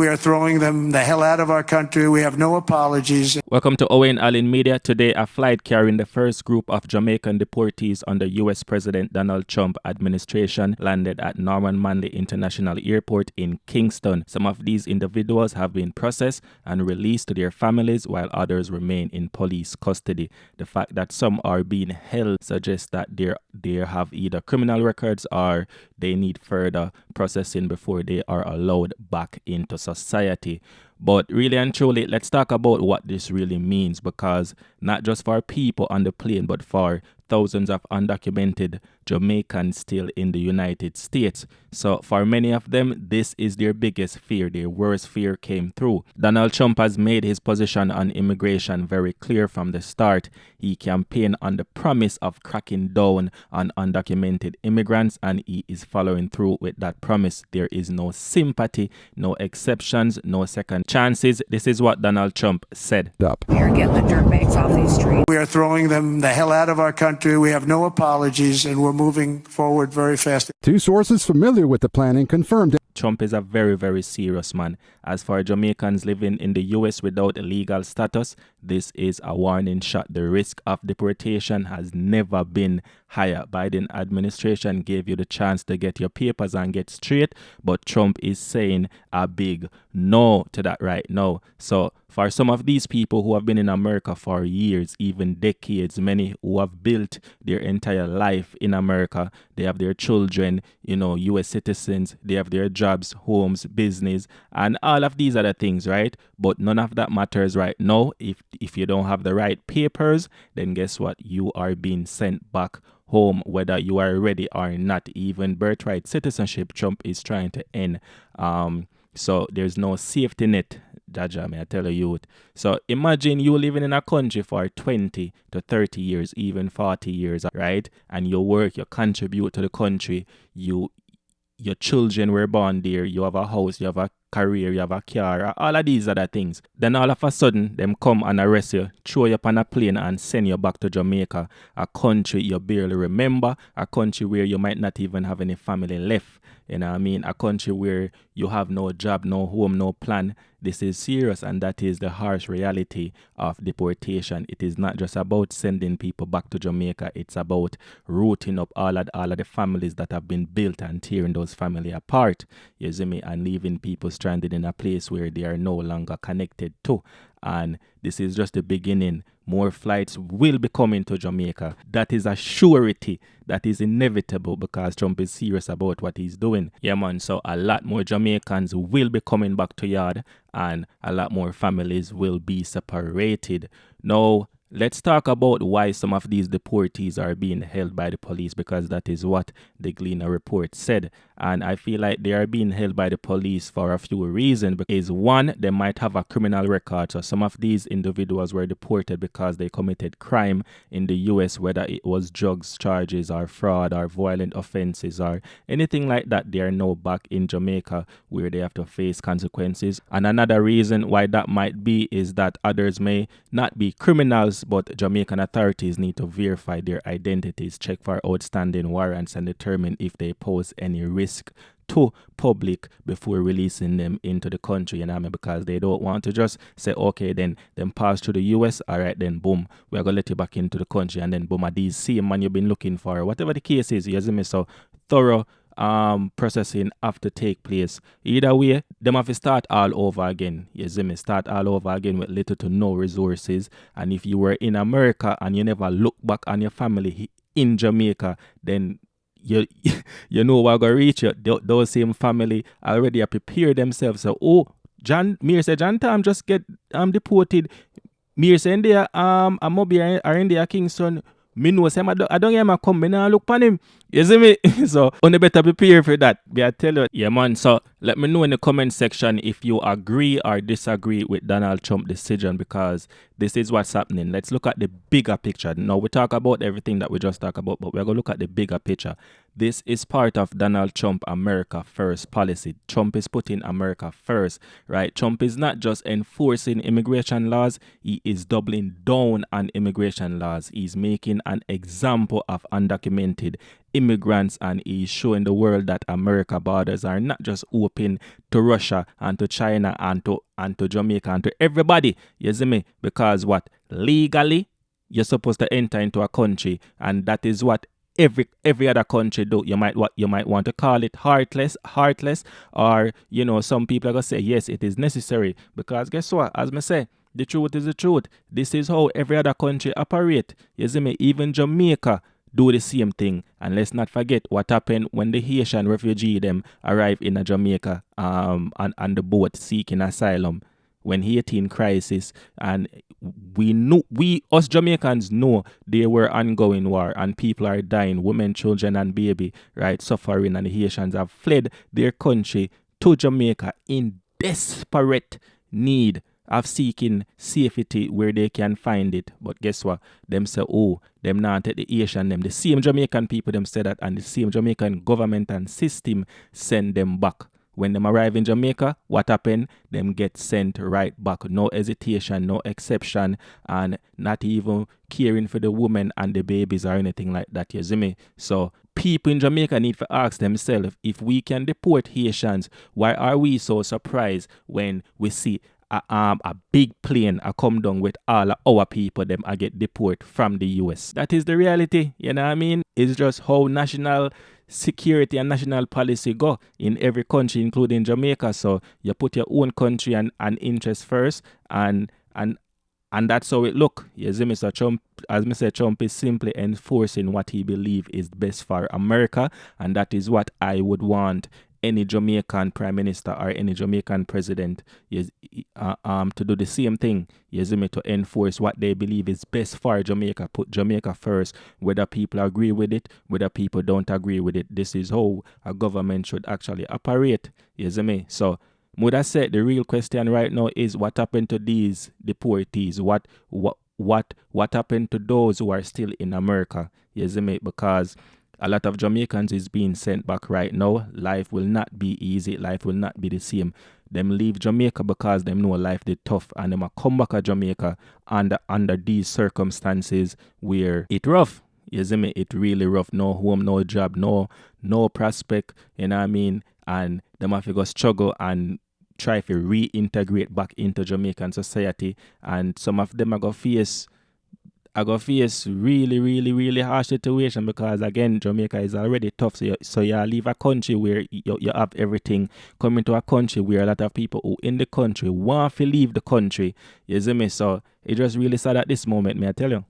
We are throwing them the hell out of our country. We have no apologies. Welcome to Owen Allen Media. Today, a flight carrying the first group of Jamaican deportees under U.S. President Donald Trump administration landed at Norman Manley International Airport in Kingston. Some of these individuals have been processed and released to their families, while others remain in police custody. The fact that some are being held suggests that they have either criminal records or they need further processing before they are allowed back into society. But really and truly, let's talk about what this really means, because not just for people on the plane, but for thousands of undocumented Jamaicans still in the United States. So for many of them, this is their biggest fear. Their worst fear came through. Donald Trump has made his position on immigration very clear from the start. He campaigned on the promise of cracking down on undocumented immigrants, and he is following through with that promise. There is no sympathy, no exceptions, no second chances. This is what Donald Trump said. We're getting the dirtbags off these streets. We are throwing them the hell out of our country. We have no apologies, and we're moving forward very fast. Two sources familiar with the planning confirmed Trump is a very, very serious man. As for Jamaicans living in the U.S. without a legal status, this is a warning shot. The risk of deportation has never been higher. Biden administration gave you the chance to get your papers and get straight, but Trump is saying a big no to that right now. So for some of these people who have been in America for years, even decades, many who have built their entire life in America, they have their children, U.S. citizens, they have their jobs, homes, business, and all of these other things, right? But none of that matters right now. If you don't have the right papers, then guess what? You are being sent back home, whether you are ready or not. Even birthright citizenship, Trump is trying to end. So there's no safety net, Jaja, may I tell you youth. So imagine you living in a country for 20 to 30 years, even 40 years, right? And you work, you contribute to the country, your children were born there, you have a house, you have a career, you have a car, all of these other things. Then all of a sudden, them come and arrest you, throw you up on a plane and send you back to Jamaica, a country you barely remember, a country where you might not even have any family left. You know what I mean? A country where you have no job, no home, no plan. This is serious, and that is the harsh reality of deportation. It is not just about sending people back to Jamaica. It's about rooting up all of the families that have been built and tearing those families apart, you see me, and leaving people stranded in a place where they are no longer connected to. And this is just the beginning. More flights will be coming to Jamaica. That is a surety. That is inevitable, because Trump is serious about what he's doing. Yeah, man. So a lot more Jamaicans will be coming back to yard, and a lot more families will be separated. Now, let's talk about why some of these deportees are being held by the police, because that is what the Gleaner report said. And I feel like they are being held by the police for a few reasons. Because one, they might have a criminal record. So some of these individuals were deported because they committed crime in the U.S., whether it was drugs charges or fraud or violent offenses or anything like that. They are now back in Jamaica where they have to face consequences. And another reason why that might be is that others may not be criminals, but Jamaican authorities need to verify their identities, check for outstanding warrants, and determine if they pose any risk to public before releasing them into the country, you know what I mean? Because they don't want to just say, okay, then pass through the US, all right, then boom, we're going to let you back into the country, and then boom, are these same man you've been looking for, whatever the case is, you see me? So thorough processing have to take place. Either way, them have to start all over again. You see me? Start all over again with little to no resources. And if you were in America and you never look back on your family in Jamaica, then you know what going to reach you. Those same family already have prepared themselves. So, Mir said, John Tam just get deported. Mir said, India, I'm are India Kingston. Me know say I don't hear him come, me now look upon him. You see me? So, on the better prepare for that. Be I tell you. Yeah, man. So, let me know in the comment section if you agree or disagree with Donald Trump's decision, because this is what's happening. Let's look at the bigger picture. Now, we talk about everything that we just talked about, but we're going to look at the bigger picture. This is part of Donald Trump America First policy. Trump is putting America first, right? Trump is not just enforcing immigration laws. He is doubling down on immigration laws. He's making an example of undocumented immigrants, and he's showing the world that America borders are not just open to Russia and to China and to Jamaica and to everybody. You see me? Because what? Legally, you're supposed to enter into a country, and that is what every other country do. You might want to call it heartless, or some people are gonna say yes, it is necessary, because guess what? As me say, the truth is the truth. This is how every other country operate. You see me? Even Jamaica do the same thing. And let's not forget what happened when the Haitian refugee them arrived in Jamaica on the boat seeking asylum. When Haiti in crisis, and us Jamaicans know there were ongoing war and people are dying, women, children and baby, right, suffering, and the Haitians have fled their country to Jamaica in desperate need of seeking safety where they can find it. But guess what? Them say, oh, them not take the Haitian them. The same Jamaican people them say that, and the same Jamaican government and system send them back. When them arrive in Jamaica, what happen? Them get sent right back. No hesitation, no exception, and not even caring for the women and the babies or anything like that, you see me? So people in Jamaica need to ask themselves, if we can deport Haitians, why are we so surprised when we see a big plane come down with all of our people them get deported from the US? That is the reality, you know what I mean? It's just how national security and national policy go in every country, including Jamaica. So you put your own country and interest first, and that's how it look. You see me? So Trump, as me say, Trump is simply enforcing what he believes is best for America, and that is what I would want any Jamaican prime minister or any Jamaican president to do the same thing. You see me? To enforce what they believe is best for Jamaica. Put Jamaica first, whether people agree with it, whether people don't agree with it. This is how a government should actually operate. You see me? So Muda said the real question right now is what happened to these deportees? What happened to those who are still in America? You see me? Because a lot of Jamaicans is being sent back right now. Life will not be easy. Life will not be the same. Them leave Jamaica because them know life did tough, and them a come back to Jamaica under these circumstances where it rough. You see me? It really rough. No home, no job, no prospect. You know what I mean? And them have to go struggle and try to reintegrate back into Jamaican society. And some of them are going to face really, really, really harsh situation, because again, Jamaica is already tough. So you leave a country where you have everything, come into a country where a lot of people who in the country want to leave the country. You see me? So it just really sad at this moment, may I tell you.